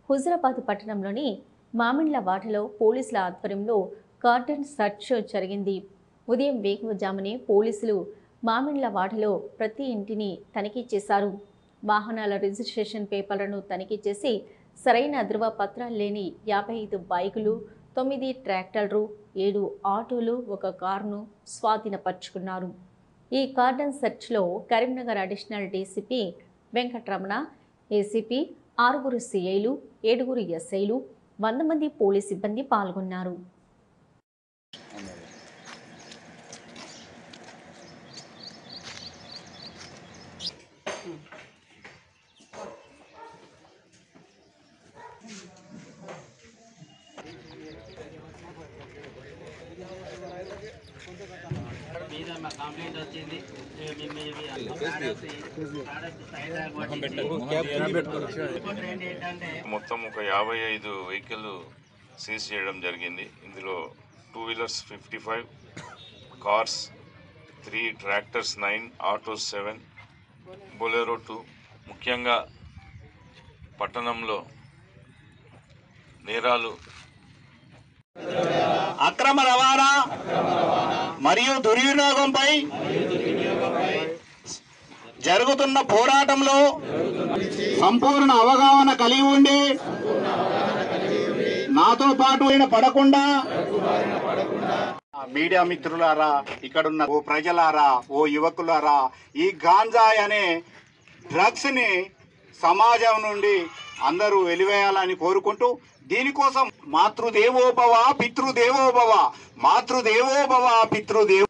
హుజరాబాద్ పట్టణంలోని మామిండ్లవాడలో పోలీసుల ఆధ్వర్యంలో కార్డన్ సెర్చ్ జరిగింది. ఉదయం వేకువజామునే పోలీసులు మామిండ్లవాడలో ప్రతి ఇంటిని తనిఖీ చేశారు. వాహనాల రిజిస్ట్రేషన్ పేపర్లను తనిఖీ చేసి సరైన ధృవపత్రాలు లేని 55 బైకులు, 9 ట్రాక్టర్లు, 7 ఆటోలు, 1 కారును స్వాధీనపరుచుకున్నారు. ఈ కార్డన్ సెర్చ్లో Karimnagar additional DCP Venkataramana, ACP, 6 సీఐలు, 7 ఎస్ఐలు, 100 మంది పోలీస్ సిబ్బంది పాల్గొన్నారు. మొత్తం ఒక 55 వెహికల్ సీజ్ చేయడం జరిగింది. ఇందులో 2 wheelers 55, cars 3, tractors 9, autos 7, Bolero 2. ముఖ్యంగా పట్టణంలో నేరాలు, అక్రమ రవాణా మరియు దుర్వినియోగంపై జరుగుతున్న పోరాటంలో సంపూర్ణ అవగాహన కలిగి ఉండి నాతో పాటు పడకుండా మీడియా మిత్రులారా, ఇక్కడున్న ఓ ప్రజలారా, ఓ యువకులారా, ఈ గాంజాయి అనే డ్రగ్స్ ని సమాజం నుండి అందరూ వెలివేయాలని కోరుకుంటూ, దీనికోసం మాతృదేవోభవ పితృదేవోభవ, మాతృదేవోభవ పితృదేవో